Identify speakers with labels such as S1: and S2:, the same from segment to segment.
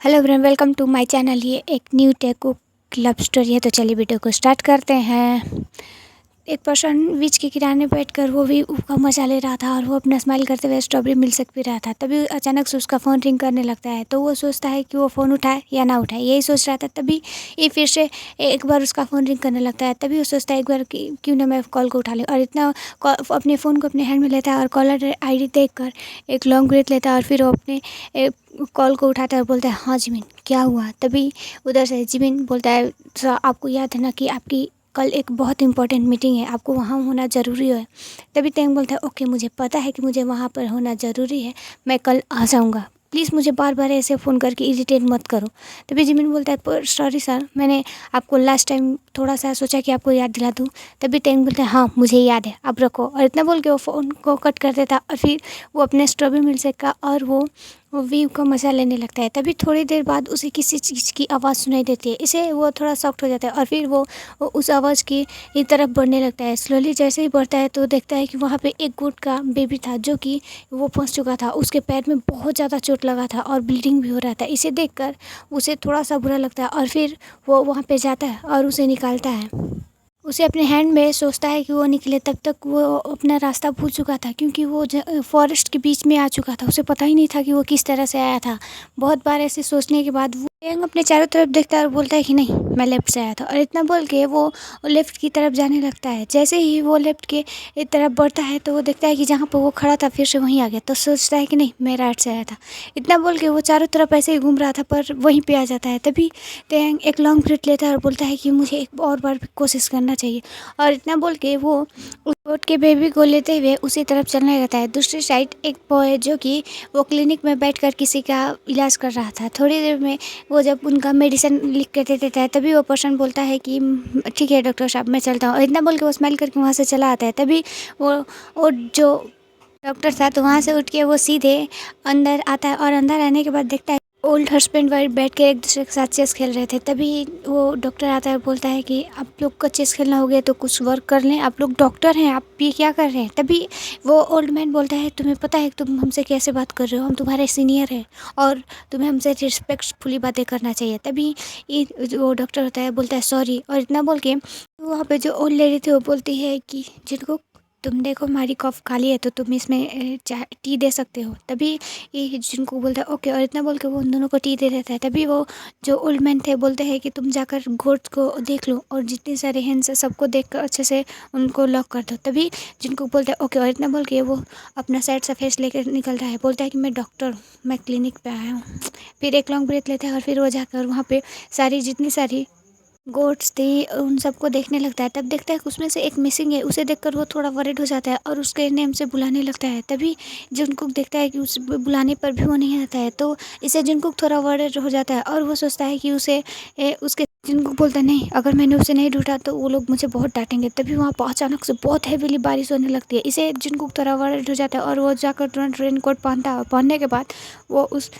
S1: Hello everyone, welcome to my channel. ये एक new take love story है। तो चलिए वीडियो को स्टार्ट करते हैं। एक पर्सन बीच के किनारे बैठकर वो भी उसका मजा ले रहा था और वो अपना स्माइल करते हुए स्ट्रॉबेरी मिल सक भी रहा था। तभी अचानक से उसका फ़ोन रिंग करने लगता है। तो वो सोचता है कि वो फ़ोन उठाए या ना उठाए, यही सोच रहा था। तभी ये फिर से एक बार उसका फ़ोन रिंग करने लगता है। तभी वो सोचता है एक बार कि क्यों ना मैं कॉल को उठा लूँ, और इतना अपने फ़ोन को अपने हैंड में लेता है और कॉलर आईडी देखकर एक लॉन्ग ब्रेथ लेता है और फिर वो अपने कॉल को उठाता है और बोलता है, हाँ जिमिन, क्या हुआ। तभी उधर से जिमिन बोलता है, सर आपको याद है ना कि आपकी कल एक बहुत इंपॉर्टेंट मीटिंग है, आपको वहाँ होना ज़रूरी है। तभी तेंग बोलता है, ओके मुझे पता है कि मुझे वहाँ पर होना ज़रूरी है, मैं कल आ जाऊँगा, प्लीज़ मुझे बार बार ऐसे फ़ोन करके इरिटेट मत करो। तभी जिमिन बोलता है, पर सॉरी सर, मैंने आपको लास्ट टाइम थोड़ा सा सोचा कि आपको याद दिला दूँ। तभी तेंग बोलता है, हाँ मुझे याद है, आप रखो। और इतना बोल के वो फ़ोन को कट कर देता और फिर वो अपने स्ट्रॉबेरी मिल्क का और वो व्यू का मज़ा लेने लगता है। तभी थोड़ी देर बाद उसे किसी चीज़ की आवाज़ सुनाई देती है। इसे वो थोड़ा शॉक्ड हो जाता है और फिर वो उस आवाज़ की तरफ बढ़ने लगता है। स्लोली जैसे ही बढ़ता है तो देखता है कि वहाँ पे एक गोट का बेबी था जो कि वो फंस चुका था। उसके पैर में बहुत ज़्यादा चोट लगा था और ब्लीडिंग भी हो रहा था। इसे देखकर उसे थोड़ा सा बुरा लगता है और फिर वो वहाँ पे जाता है और उसे निकालता है। उसे अपने हैंड में सोचता है कि वो निकले, तब तक वो अपना रास्ता भूल चुका था क्योंकि वो फॉरेस्ट के बीच में आ चुका था। उसे पता ही नहीं था कि वो किस तरह से आया था। बहुत बार ऐसे सोचने के बाद वो टैंग अपने चारों तरफ देखता है और बोलता है कि नहीं, मैं लेफ़्ट से आया था। और इतना बोल के वो लेफ़्ट की तरफ जाने लगता है। जैसे ही वो लेफ़्ट के तरफ बढ़ता है तो वो देखता है कि जहाँ पर वो खड़ा था फिर से वहीं आ गया। तो सोचता है कि नहीं, मैं राइट से आया था। इतना बोल के वो चारों तरफ ऐसे ही घूम रहा था पर वहीं पे आ जाता है। तभी टैंग एक लॉन्ग ब्रीथ लेता है और बोलता है कि मुझे एक और बार कोशिश करना चाहिए। और इतना बोल के वो उस गोट के बेबी को लेते हुए उसी तरफ चलने लगता है। दूसरी साइड एक बॉय जो कि वो क्लिनिक में बैठकर किसी का इलाज कर रहा था। थोड़ी देर में वो जब उनका मेडिसिन लिख के दे देता है तभी वो पर्सन बोलता है कि ठीक है डॉक्टर साहब, मैं चलता हूँ। और इतना बोल के वो स्माइल करके वहाँ से चला आता है। तभी वो जो डॉक्टर था तो वहाँ से उठ के वो सीधे अंदर आता है और अंदर आने के बाद देखता है ओल्ड हस्बैंड वाइफ बैठ के एक दूसरे के साथ चेस खेल रहे थे। तभी वो डॉक्टर आता है और बोलता है कि आप लोग का चेस खेलना हो गया तो कुछ वर्क कर लें, आप लोग डॉक्टर हैं, आप ये क्या कर रहे हैं। तभी वो ओल्ड मैन बोलता है, तुम्हें पता है तुम हमसे कैसे बात कर रहे हो, हम तुम्हारे सीनियर हैं और तुम्हें हमसे रिस्पेक्टफुली बातें करना चाहिए। तभी वो डॉक्टर होता है, बोलता है सॉरी। और इतना बोल के वहाँ पे जो ओल्ड लेडी थी वो बोलती है कि जिनको तुम देखो हमारी कप खाली है तो तुम इसमें चाय टी दे सकते हो। तभी ये जिनको बोलता है ओके, और इतना बोल के वो उन दोनों को टी दे देता है। तभी वो जो ओल्ड मैन थे बोलते हैं कि तुम जाकर गोट्स को देख लो और जितने सारे हैंड्स है सबको देख कर अच्छे से उनको लॉक कर दो। तभी जिनको बोलते हैं ओके, और इतना बोल के वो अपना साइड सा फेस लेकर निकल रहा है। बोलता है कि मैं डॉक्टर हूँ, मैं क्लिनिक पे आया हूँ। फिर एक लॉन्ग ब्रेथ लेता है और फिर वो जाकर वहाँ पे सारी जितनी सारी गोट्स थी उन सबको देखने लगता है। तब देखता है कि उसमें से एक मिसिंग है। उसे देखकर वो थोड़ा वरिड हो जाता है और उसके नेम से बुलाने लगता है। तभी जिनकुक देखता है कि उस बुलाने पर भी वो नहीं आता है तो इसे जिनकुक थोड़ा वरिड हो जाता है और वो सोचता है कि उसके जिनकुक बोलता है, नहीं, अगर मैंने उसे नहीं ढूंढा तो वो लोग मुझे बहुत डांटेंगे। तभी वहाँ पर अचानक से बहुत हैवीली बारिश होने लगती है। इसे जिनकुक थोड़ा वरिड हो जाता है और वो जाकर तुरंत रेन कोट पहनता है। पहनने के बाद वो उस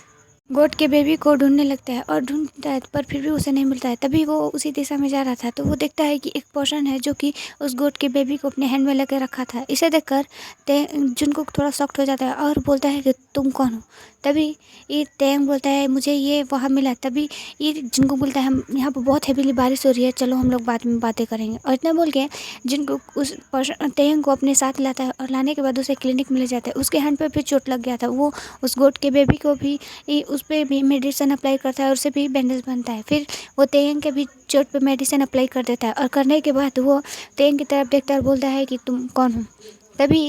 S1: गोट के बेबी को ढूंढने लगता है और ढूंढता है पर फिर भी उसे नहीं मिलता है। तभी वो उसी दिशा में जा रहा था तो वो देखता है कि एक पर्सन है जो कि उस गोट के बेबी को अपने हैंड में लेकर रखा था। इसे देखकर जुनको थोड़ा शॉक्ट हो जाता है और बोलता है कि तुम कौन हो। तभी ये तेंग बोलता है, मुझे ये वहाँ मिला। तभी ये जिनको बोलता है, हम यहाँ पर बहुत हैवीली बारिश हो रही है, चलो हम लोग बाद में बातें करेंगे। और इतना बोल के जिनको उस पर्सन तेंग को अपने साथ लाता है और लाने के बाद उसे क्लिनिक में ले जाता है। उसके हैंड पर भी चोट लग गया था। वो उस गोट के बेबी को भी उस पर भी मेडिसिन अप्लाई करता है और उसे भी बैंडेज बनता है। फिर वो तेंग के भी चोट पे मेडिसिन अप्लाई कर देता है और करने के बाद वो तेंग की तरफ देखता है और बोलता है कि तुम कौन हो। तभी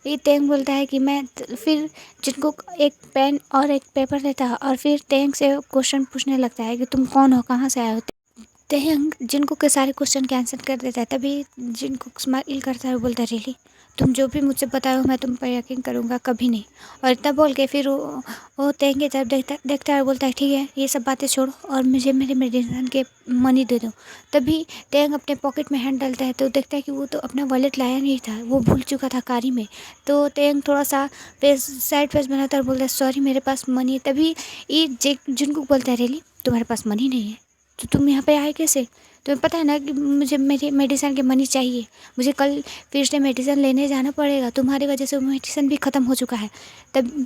S1: ये तेंग बोलता है कि मैं फिर जिनको एक पेन और एक पेपर देता है और फिर तेंग से क्वेश्चन पूछने लगता है कि तुम कौन हो, कहाँ से आए हो। तेंग जिनको के सारे क्वेश्चन के आंसर कर देता है। तभी जिनको स्माइल करता है और बोलता है, रियली, तुम जो भी मुझसे बताओ मैं तुम पर यकीन करूँगा, कभी नहीं। और इतना बोल के फिर वो तेंग की तरफ देखता है और बोलता है, ठीक है ये सब बातें छोड़ो और मुझे मेरे मेडिसिन के मनी दे दो। तभी तेंग अपने पॉकेट में हैंड डालता है तो देखता है कि वो तो अपना वॉलेट लाया नहीं था, वो भूल चुका था कारी में। तो तेंग थोड़ा सा साइड फेस बनाता है और बोलता है, सॉरी मेरे पास मनी है। तभी ये जिनको बोलता है, रियली तुम्हारे पास मनी नहीं है तो तुम यहाँ पे आए कैसे। तुम्हें पता है ना कि मुझे मेरी मेडिसिन के मनी चाहिए, मुझे कल फिर से मेडिसिन लेने जाना पड़ेगा, तुम्हारी वजह से मेडिसिन भी ख़त्म हो चुका है। तब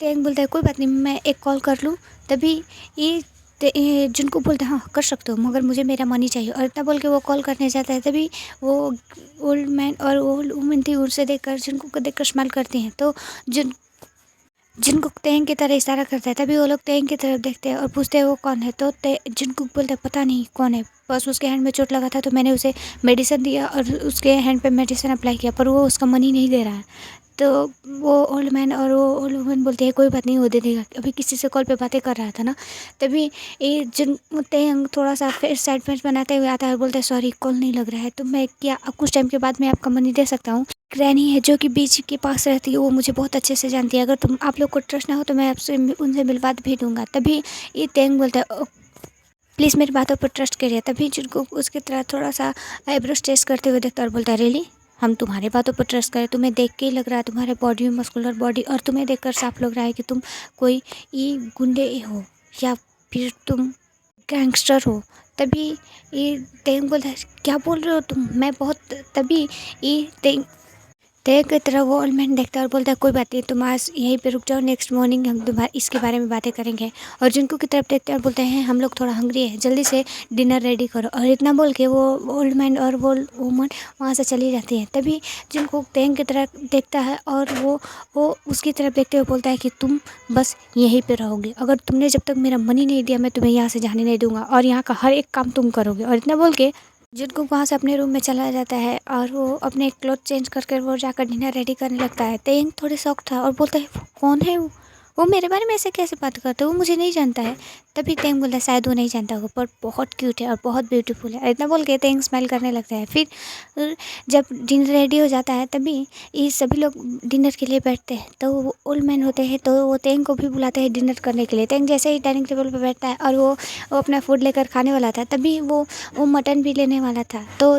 S1: तेंग बोलता है कोई बात नहीं, मैं एक कॉल कर लूँ। तभी ये जिनको बोलते हैं हाँ कर सकते हो, मगर मुझे मेरा मनी चाहिए। और इतना बोल के वो कॉल करने जाता है। तभी वो ओल्ड मैन और ओल्ड वुमन थी, उसे देखकर जिनको को देखकर स्माइल करती हैं। तो जिन जिनको तेंग की तरह इशारा करता है। तभी वो लोग तेंग की तरफ देखते हैं और पूछते हैं वो कौन है। तो जिनको बोलते हैं पता नहीं कौन है, बस उसके हैंड में चोट लगा था तो मैंने उसे मेडिसिन दिया और उसके हैंड पे मेडिसिन अप्लाई किया, पर वो उसका मनी नहीं दे रहा है। तो वो ओल्ड मैन और वो ओल्ड वुमन बोलते हैं कोई बात नहीं, वो दे देगा, अभी किसी से कॉल पे बातें कर रहा था ना। तभी ये जिन तेंग थोड़ा सा फिर साइड फेस बनाते हुए आता है और बोलता है सॉरी कॉल नहीं लग रहा है, तो मैं क्या कुछ टाइम के बाद मैं आपका मनी दे सकता हूँ। ग्रैनी है जो कि बीच के पास रहती है, वो मुझे बहुत अच्छे से जानती है, अगर तुम आप लोग को ट्रस्ट ना हो तो मैं आपसे उनसे मिलवा भी दूंगा। तभी ये तेंग बोलता है प्लीज़ मेरी बातों पर ट्रस्ट करिए। तभी जिनको उसकी तरह थोड़ा सा आईब्रोज टेस्ट करते हुए देखता है और बोलता है रियली हम तुम्हारे बातों पर ट्रस्ट करें, तुम्हें देख के ही लग रहा है तुम्हारे बॉडी में मस्कुलर बॉडी, और तुम्हें देखकर साफ लग रहा है कि तुम कोई ये गुंडे हो या फिर तुम गैंगस्टर हो। तभी ये तेंग बोलता है क्या बोल रहे हो तुम, मैं बहुत। तभी ये तेंग की तरह वो ओल्ड मैन देखता है और बोलता है कोई बात नहीं, तुम आज यहीं पे रुक जाओ, नेक्स्ट मॉर्निंग हम तुम्हारे इसके बारे में बातें करेंगे। और जिनको की तरफ देखते हैं और बोलते हैं हम लोग थोड़ा हंग्री है, जल्दी से डिनर रेडी करो। और इतना बोल के वो ओल्ड मैन और वो वुमन वहाँ से चली जाती है। तभी जिनको तेंग की तरफ देखता है और वो उसकी तरफ देखते हुए बोलता है कि तुम बस यहीं पर रहोगे, अगर तुमने जब तक मेरा मनी नहीं दिया मैं तुम्हें यहाँ से जाने नहीं दूंगा, और यहाँ का हर एक काम तुम करोगे। और इतना बोल के जिनको वहाँ से अपने रूम में चला जाता है और वो अपने क्लोथ चेंज करके वो जाकर डिनर रेडी करने लगता है। तेंग थोड़े शॉक था और बोलता है कौन है वो मेरे बारे में ऐसे कैसे बात करता है, वो मुझे नहीं जानता है। तभी तेंग बोलता है शायद वो नहीं जानता होगा, पर बहुत क्यूट है और बहुत ब्यूटीफुल है। इतना बोल के तेंग स्माइल करने लगता है। फिर जब डिनर रेडी हो जाता है तभी ये सभी लोग डिनर के लिए बैठते हैं। तो वो ओल्ड मैन होते हैं तो वो तेंग को भी बुलाते हैं डिनर करने के लिए। तेंग जैसे ही डाइनिंग टेबल पर बैठता है और वो अपना फूड लेकर खाने वाला था, तभी वो मटन भी लेने वाला था। तो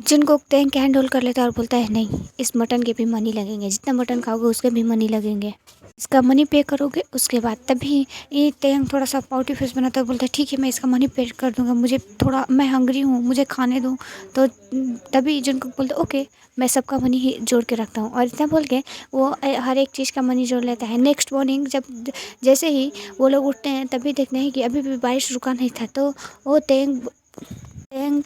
S1: जिनको तेंग के हैंड होल्ड कर लेता है और बोलता है नहीं, इस मटन के भी मनी लगेंगे, जितना मटन खाओगे उसके भी मनी लगेंगे, इसका मनी पे करोगे उसके बाद। तभी ये तेंग थोड़ा सा पाउटी फेस बनाता है, बोलता है ठीक है मैं इसका मनी पे कर दूंगा, मुझे थोड़ा मैं हंग्री हूँ, मुझे खाने दो। तो तभी जिनको बोलते ओके मैं सबका मनी ही जोड़ के रखता हूँ। और इतना बोल के वो हर एक चीज़ का मनी जोड़ लेता है। नेक्स्ट मॉर्निंग जब जैसे ही वो लोग उठते हैं तभी देखते हैं कि अभी भी बारिश रुका नहीं था। तो वो तेंग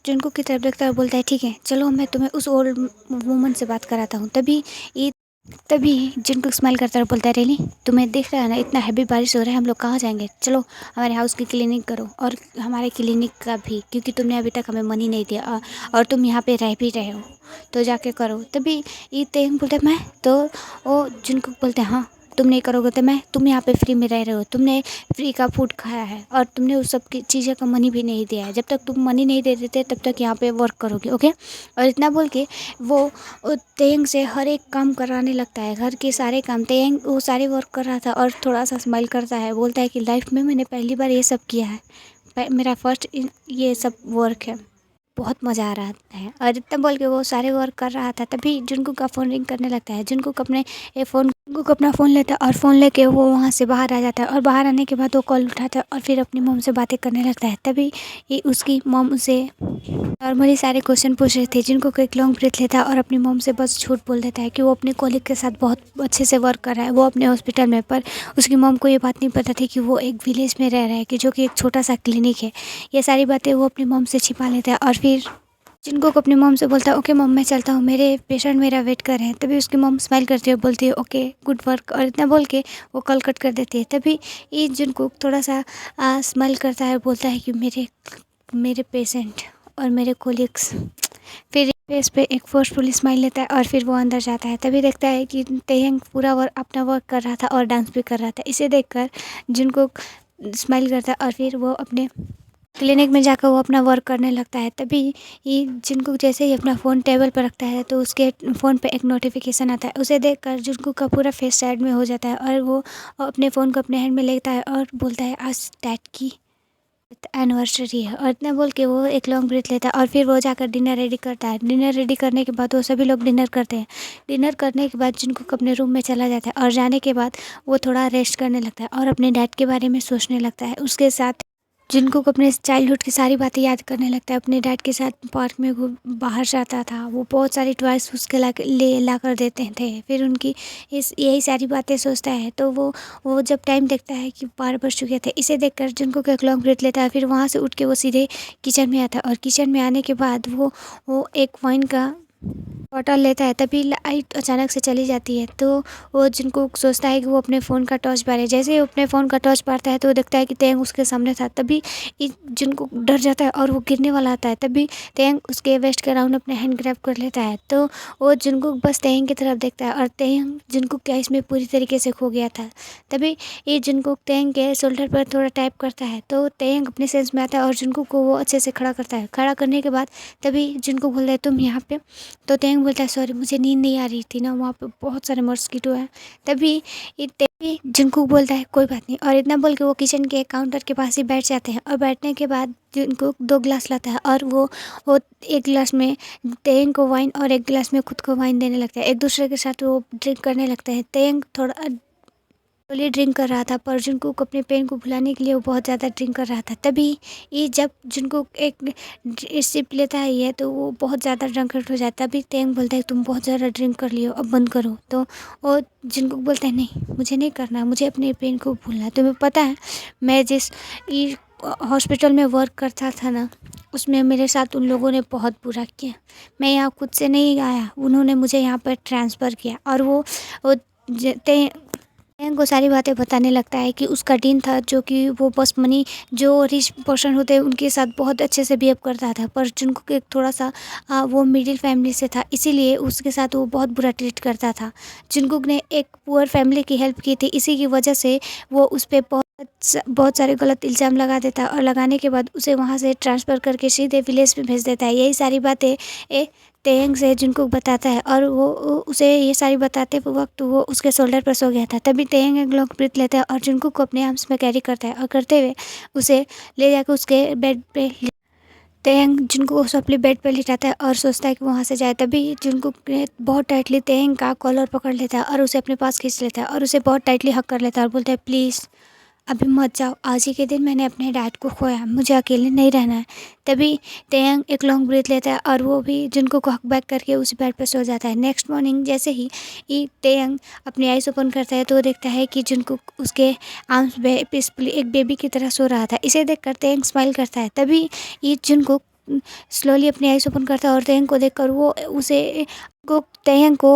S1: जिनको की तरफ देखता है और बोलता है ठीक है चलो मैं तुम्हें उस ओल्ड वुमन से बात कराता हूँ। तभी जिनको स्माइल करता है और बोलता है रेली तुम्हें दिख रहा है ना इतना हैवी बारिश हो रहा है, हम लोग कहाँ जाएंगे, चलो हमारे हाउस की क्लीनिंग करो और हमारे क्लिनिक का भी, क्योंकि तुमने अभी तक हमें मनी नहीं दिया और तुम यहाँ पे रह भी रहे हो तो जाके करो। तभी ये तेंग बोलता है मैं तो वो जिनको बोलते हैं हाँ तुम नहीं करोगे तो तुम यहाँ पे फ्री में रह रहे हो, तुमने फ्री का फूड खाया है और तुमने उस सब की चीज़ों का मनी भी नहीं दिया है, जब तक तुम मनी नहीं दे देते तब तक यहाँ पे वर्क करोगे ओके। और इतना बोल के वो तेंग से हर एक काम कराने लगता है, घर के सारे काम। तेंग वो सारे वर्क कर रहा था और थोड़ा सा स्माइल करता है, बोलता है कि लाइफ में मैंने पहली बार ये सब किया है, मेरा फर्स्ट ये सब वर्क है, बहुत मज़ा आ रहा है। और इतना बोल के वो सारे वर्क कर रहा था तभी जुनकू का फ़ोन रिंग करने लगता है। जुनकू अपना फ़ोन लेता है और फ़ोन लेके वो वहाँ से बाहर आ जाता है। और बाहर आने के बाद वो कॉल उठाता है और फिर अपनी मॉम से बातें करने लगता है। तभी ये उसकी मॉम उसे नॉर्मली सारे क्वेश्चन पूछ रहे थे। जिनको को एक लॉन्ग ब्रेथ लेता है और अपनी मॉम से बस झूठ बोल देता है कि वो अपने कॉलीग के साथ बहुत अच्छे से वर्क कर रहा है, वो अपने हॉस्पिटल में। पर उसकी मॉम को ये बात नहीं पता थी कि वो एक विलेज में रह रहा है, कि जो कि एक छोटा सा क्लिनिक है। ये सारी बातें वो अपनी मॉम से छिपा लेता है। और फिर जिनको को अपनी मॉम से बोलता है ओके मॉम मैं चलता हूँ, मेरे पेशेंट मेरा वेट कर रहे हैं। तभी उसकी मॉम स्माइल करती है, बोलती है ओके गुड वर्क, और इतना बोल के वो कॉल कट कर देती है। तभी ये जिनको थोड़ा सा स्माइल करता है और बोलता है कि मेरे पेशेंट और मेरे कोलिग्स। फिर फेस पे एक फोर्सफुल स्माइल लेता है और फिर वो अंदर जाता है। तभी देखता है कि तेयंग पूरा अपना वर्क कर रहा था और डांस भी कर रहा था। इसे देखकर जिनको स्माइल करता है और फिर वो अपने क्लिनिक में जाकर वो अपना वर्क करने लगता है। तभी ये जिनको जैसे ही अपना फ़ोन टेबल पर रखता है तो उसके फ़ोन पे एक नोटिफिकेशन आता है। उसे देखकर जिनको का पूरा फेस साइड में हो जाता है और वो अपने फ़ोन को अपने हैंड में लेता है और बोलता है आज डैड की एनिवर्सरी है। और इतना बोल के वो एक लॉन्ग ब्रेथ लेता है और फिर वो जाकर डिनर रेडी करता है। डिनर रेडी करने के बाद वो सभी लोग डिनर करते हैं। डिनर करने के बाद जिनको अपने रूम में चला जाता है और जाने के बाद वो थोड़ा रेस्ट करने लगता है और अपने डैड के बारे में सोचने लगता है। उसके साथ जिनको अपने चाइल्डहुड की सारी बातें याद करने लगता है। अपने डैड के साथ पार्क में वो बाहर जाता था, वो बहुत सारी टॉयज़ उसके ला कर देते थे। फिर उनकी यही सारी बातें सोचता है। तो वो जब टाइम देखता है कि 12 बज चुके थे, इसे देखकर जिनको एक लॉन्ग ब्रेथ लेता है। फिर वहाँ से उठ के वो सीधे किचन में आता है और किचन में आने के बाद वो एक वाइन का बॉटल लेता है। तभी लाइट अचानक से चली जाती है। तो वो जिनको सोचता है कि वो अपने फ़ोन का टॉर्च मारे। जैसे ही वो अपने फ़ोन का टॉर्च मारता है तो वो देखता है कि तेंग उसके सामने था। तभी जिनको डर जाता है और वो गिरने वाला आता है। तभी तेंग उसके वेस्ट के अराउंड अपने हैंड ग्रैब कर लेता है। तो वो जिनको बस तेंग की तरफ देखता है और तेंग जिनको क्या इसमें पूरी तरीके से खो गया था। तभी ये जिनको तेंग के शोल्डर पर थोड़ा टैप करता है तो तेंग अपने सेंस में आता है और जिनको को वो अच्छे से खड़ा करता है। खड़ा करने के बाद तभी जिनको बोलता है तुम यहाँ पे। तो तेंग बोलता है सॉरी मुझे नींद नहीं आ रही थी ना, वहाँ पे बहुत सारे मॉस्किटो हैं। तभी जिनको बोलता है कोई बात नहीं, और इतना बोल के वो किचन के काउंटर के पास ही बैठ जाते हैं। और बैठने के बाद जिनको 2 गिलास लाता है और वो एक गिलास में तेंग को वाइन और एक गिलास में खुद को वाइन देने लगता है। एक दूसरे के साथ वो ड्रिंक करने लगते हैं। तेंग थोड़ा स्लोली ड्रिंक कर रहा था, पर जुनकुक अपने पेन को भुलाने के लिए वो बहुत ज़्यादा ड्रिंक कर रहा था। तभी ये जब जुनकुक एक सिप लेता है ये, तो वो बहुत ज़्यादा ड्रंकर्ड हो जाता है। तभी तेंग बोलता है तुम बहुत ज़्यादा ड्रिंक कर लियो, अब बंद करो। तो वो जुनकुक बोलता है नहीं मुझे नहीं करना, मुझे अपने पेन को भूलना है। तुम्हें पता है मैं जिस हॉस्पिटल में वर्क करता था ना, उसमें मेरे साथ उन लोगों ने बहुत बुरा किया। मैं यहाँ खुद से नहीं आया, उन्होंने मुझे यहाँ पर ट्रांसफ़र किया। और वो तेंग को सारी बातें बताने लगता है कि उसका डीन था जो कि वो बस मनी जो रिच पर्सन होते हैं उनके साथ बहुत अच्छे से बिहेव करता था, पर जिनको एक थोड़ा सा वो मिडिल फैमिली से था, इसीलिए उसके साथ वो बहुत बुरा ट्रीट करता था। जिनको ने एक पुअर फैमिली की हेल्प की थी, इसी की वजह से वो उस पर बहुत सारे गलत इल्ज़ाम लगा देता है और लगाने के बाद उसे वहाँ से ट्रांसफ़र करके सीधे विलेज में भेज देता है। यही सारी बातें तेंग से जिनको बताता है और वो उसे ये सारी बताते वक्त वो उसके शोल्डर पर सो गया था। तभी तेंग एक लॉन्ग ब्रीथ लेता है और जिनको को अपने आर्म्स में कैरी करता है और करते हुए उसे ले जाकर उसके बेड पे तेंग जिनको को अपने बेड पर लिटाता है और सोचता है कि वहाँ से जाए। तभी जिनको बहुत टाइटली तेंग का कॉलर पकड़ लेता है और उसे अपने पास खींच लेता है और उसे बहुत टाइटली हक कर लेता है और बोलता है प्लीज़ अभी मत जाओ, आज ही के दिन मैंने अपने डैड को खोया, मुझे अकेले नहीं रहना है। तभी तेंग एक लॉन्ग ब्रीथ लेता है और वो भी जिनको को हक बैक करके उसी बेड पर सो जाता है। नेक्स्ट मॉर्निंग जैसे ही तेंग अपनी आइज़ ओपन करता है तो वो देखता है कि जिनको उसके आर्म्स में पीसफुली एक बेबी की तरह सो रहा था। इसे देखकर तेंग स्माइल करता है। तभी ये जिनको स्लोली अपनी आइज़ ओपन करता है और तेंग को देखकर वो तेंग को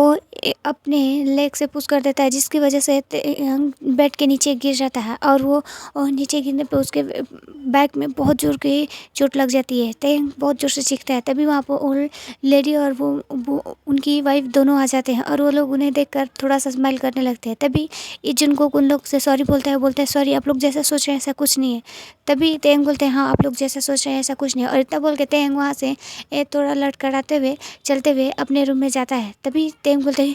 S1: अपने लेग से पुश कर देता है, जिसकी वजह से तेंग बेड के नीचे गिर जाता है और वो नीचे गिरने पे उसके बैक में बहुत ज़ोर की चोट लग जाती है। तेंग बहुत ज़ोर से चीखता है। तभी वहाँ पर ओल्ड लेडी और वो उनकी वाइफ दोनों आ जाते हैं और वो लोग उन्हें देखकर थोड़ा सा स्माइल करने लगते हैं। तभी ये जिनको उन लोग से सॉरी बोलता है सॉरी आप लोग जैसा सोच रहे हैं ऐसा कुछ नहीं है। तभी तेंग बोलते हैं हाँ आप लोग जैसा सोच रहे हैं ऐसा कुछ नहीं है। और इतना बोल के तेंग वहाँ से थोड़ा लड़खड़ाते हुए चलते हुए अपने रूम में जाता है। तभी तेंग बोलते हैं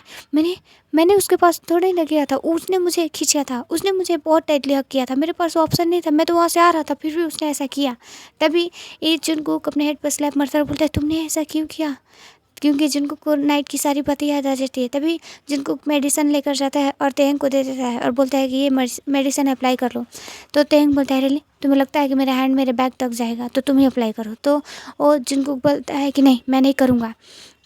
S1: मैंने उसके पास थोड़ा ही लग गया था, उसने मुझे खींचा था, उसने मुझे बहुत टाइटली हक किया था, मेरे पास ऑप्शन नहीं था, मैं तो वहाँ से आ रहा था फिर भी उसने ऐसा किया। तभी ये जुनकुक अपने हेड पर स्लैप मारता है और बोलता है तुमने ऐसा क्यों किया, क्योंकि जिनको को नाइट की सारी बातें याद आ जाती है। तभी जिनको मेडिसिन लेकर जाता है और तेंग को दे देता है और बोलता है कि ये मेडिसिन अप्लाई कर लो। तो तेंग बोलता है रियली तुम्हें लगता है कि मेरा हैंड मेरे बैग तक जाएगा, तो तुम ही अप्लाई करो। तो वो जिनको बोलता है कि नहीं मैं नहीं करूँगा।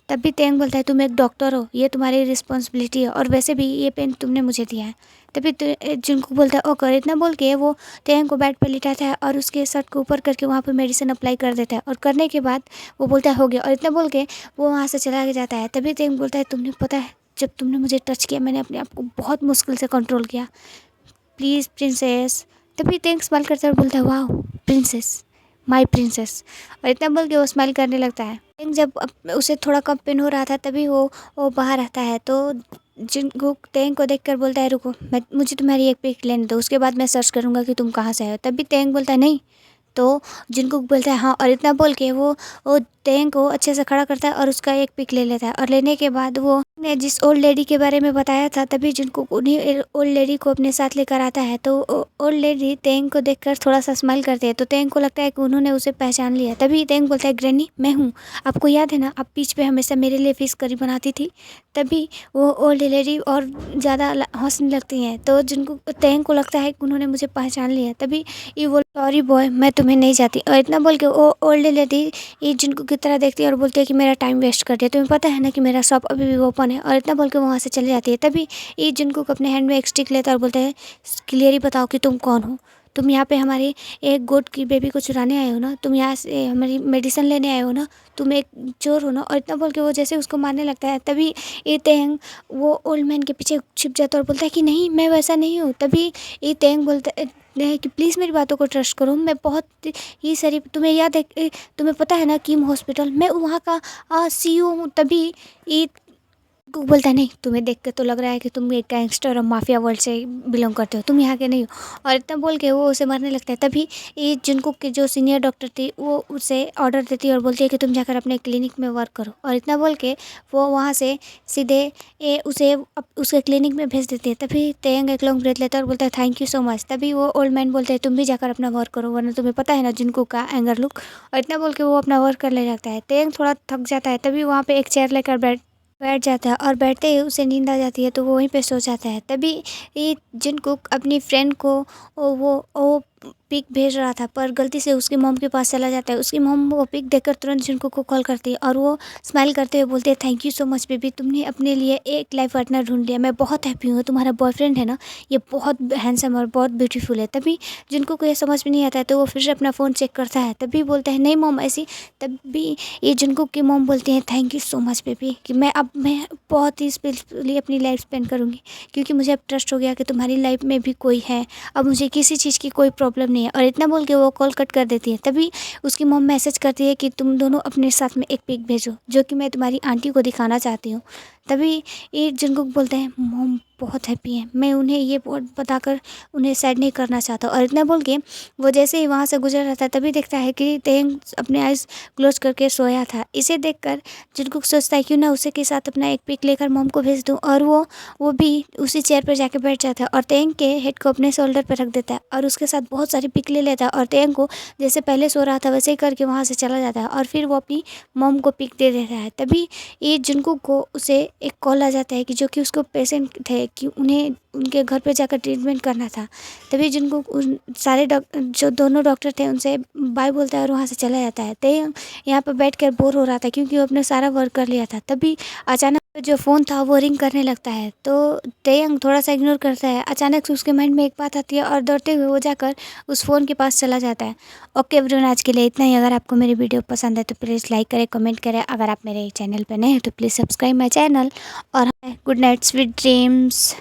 S1: तभी तेंग बोलता है तुम एक डॉक्टर हो, ये तुम्हारी रिस्पॉन्सिबिलिटी है और वैसे भी ये पेन तुमने मुझे दिया है। तभी जिनको बोलता है ओकर, इतना बोल के वो तेंग को बेड पर लिटाता है और उसके शर्ट को ऊपर करके वहाँ पे मेडिसिन अप्लाई कर देता है और करने के बाद वो बोलता है हो गया, और इतना बोल के वो वहाँ से चला के जाता है। तभी तेंग बोलता है तुमने पता है जब तुमने मुझे टच किया मैंने अपने आप को बहुत मुश्किल से कंट्रोल किया, प्लीज़ प्रिंसेस। तभी तेंग स्माइल करता है और बोलता है वाह प्रिंसेस, माई प्रिंसेस, और इतना बोल के वो स्माइल करने लगता है। तेंग जब उसे थोड़ा कम पेन हो रहा था तभी वो बाहर आता है। तो जिनको तेंग को देखकर बोलता है रुको मुझे तुम्हारी एक पिक लेने दो, उसके बाद मैं सर्च करूँगा कि तुम कहाँ से आए हो। तभी तेंग बोलता है नहीं। तो जिनको बोलता है हाँ, और इतना बोल के वो तेंग को अच्छे से खड़ा करता है और उसका एक पिक ले लेता है। और लेने के बाद वो ने जिस ओल्ड लेडी के बारे में बताया था, तभी जिनको उन्हीं ओल्ड लेडी को अपने साथ लेकर आता है। तो ओल्ड लेडी तेंग को देखकर थोड़ा सा स्माइल करती है, तो तेंग को लगता है कि उन्होंने उसे पहचान लिया। तभी तेंग बोलता है, ग्रैनी मैं हूँ, आपको याद है ना, आप बीच पे हमेशा मेरे लिए फिश करी बनाती थी। तभी वो ओल्ड लेडी और ज़्यादा हंसने लगती हैं, तो जिनको तेंग को लगता है कि उन्होंने मुझे पहचान लिया। तभी ये बोल, सॉरी बॉय, मैं तुम्हें नहीं चाहती। और इतना बोल के वो ओल्ड लेडी ये जिनको की तरह देखती है और बोलती है कि मेरा टाइम वेस्ट कर दिया, तुम्हें पता है ना कि मेरा शॉप अभी भी ओपन है। और इतना बोल के वहाँ से चली जाती है। तभी ये जिनको अपने हैंड में एक स्टिक लेता है और बोलता है, क्लियरली बताओ कि तुम कौन हो, तुम यहाँ पे हमारी एक गोट की बेबी को चुराने आए हो ना, तुम यहाँ से हमारी मेडिसिन लेने आए हो ना, तुम एक चोर हो ना। और इतना बोल के वो जैसे उसको मारने लगता है, तभी ये तेंग वो ओल्ड मैन के पीछे छिप जाता है और बोलता है कि नहीं, मैं वैसा नहीं हूँ। तभी ये तेंग बोलता है कि प्लीज़ मेरी बातों को ट्रस्ट करो, मैं बहुत ही शरीफ, तुम्हें याद है, तुम्हें पता है ना किम हॉस्पिटल, मैं वहाँ का CEO हूँ। तभी ये को बोलता है, नहीं, तुम्हें देख के तो लग रहा है कि तुम एक गैंगस्टर और माफिया वर्ल्ड से बिलोंग करते हो, तुम यहाँ के नहीं हो। और इतना बोल के वो उसे मारने लगता है। तभी ये जिनको के जो सीनियर डॉक्टर थी वो उसे ऑर्डर देती है और बोलती है कि तुम जाकर अपने क्लिनिक में वर्क करो। और इतना बोल के वो वहाँ से सीधे उसे उसके क्लिनिक में भेज देती है। तभी तेंग एक लॉन्ग ब्रेथ लेता है और बोलता है, थैंक यू सो मच। तभी वो ओल्ड मैन बोलते हैं, तुम भी जाकर अपना वर्क करो, वरना तुम्हें पता है ना जिनको का एंगर लुक। और इतना बोल के वो अपना वर्क करने लगता है। तेंग थोड़ा थक जाता है, तभी वहाँ पे एक चेयर लेकर बैठ जाता है और बैठते ही उसे नींद आ जाती है, तो वो वहीं पे सो जाता है। तभी ये जिनको अपनी फ्रेंड को वो पिक भेज रहा था, पर गलती से उसकी मॉम के पास चला जाता है। उसकी मॉम वो पिक देखकर तुरंत जिनको को कॉल करती है और वो स्माइल करते हुए बोलते हैं, thank you so much baby, तुमने अपने लिए एक लाइफ पार्टनर ढूंढ लिया, मैं बहुत हैप्पी हूँ। तुम्हारा बॉयफ्रेंड है ना, ये बहुत हैंडसम और बहुत ब्यूटीफुल है। तभी जिनको को ये समझ में नहीं आता है, तो वो फिर से अपना फ़ोन चेक करता है। तभी बोलता है, नहीं मॉम ऐसी। तभी ये जिनको की मॉम बोलती हैं, thank you so much baby, कि मैं बहुत ही स्पेशली अपनी लाइफ स्पेंड करूँगी, क्योंकि मुझे अब ट्रस्ट हो गया कि तुम्हारी लाइफ में भी कोई है, अब मुझे किसी चीज़ की कोई प्रॉब्लम नहीं है। और इतना बोल के वो कॉल कट कर देती है। तभी उसकी मॉम मैसेज करती है कि तुम दोनों अपने साथ में एक पिक भेजो, जो कि मैं तुम्हारी आंटी को दिखाना चाहती हूँ। तभी ये जिनको बोलते हैं, मॉम बहुत हैप्पी है, मैं उन्हें ये बताकर उन्हें सैड नहीं करना चाहता। और इतना बोल के वो जैसे ही वहाँ से गुजर रहा था, तभी देखता है कि तेंग अपने आइज़ क्लोज करके सोया था। इसे देखकर जिनको सोचता है क्यों ना उसे के साथ अपना एक पिक लेकर मॉम को भेज दूँ। और वो भी उसी चेयर पर जाके बैठ जाता है और तेंग के हेड को अपने शोल्डर पर रख देता है और उसके साथ बहुत सारी पिक ले लेता है। और तेंग को जैसे पहले सो रहा था वैसे ही करके वहाँ से चला जाता है और फिर वो अपनी मॉम को पिक दे देता है। तभी ये जिनको को उसे एक कॉल आ जाता है कि जो कि उसको पेशेंट थे, कि उन्हें उनके घर पे जाकर ट्रीटमेंट करना था। तभी जिनको उन सारे जो दोनों डॉक्टर थे उनसे बाय बोलता है और वहाँ से चला जाता है। तेंग यहाँ पर बैठ कर बोर हो रहा था, क्योंकि वो अपने सारा वर्क कर लिया था। तभी अचानक जो फ़ोन था वो रिंग करने लगता है, तो तेंग थोड़ा सा इग्नोर करता है। अचानक से उसके माइंड में एक बात आती है और दौड़ते हुए वो जाकर उस फ़ोन के पास चला जाता है। ओके एवरीवन, आज के लिए इतना ही। अगर आपको मेरी वीडियो पसंद है तो प्लीज़ लाइक करें, कमेंट करें। अगर आप मेरे चैनल पर नए हैं तो प्लीज़ सब्सक्राइब माई चैनल। और गुड नाइट, स्वीट ड्रीम्स।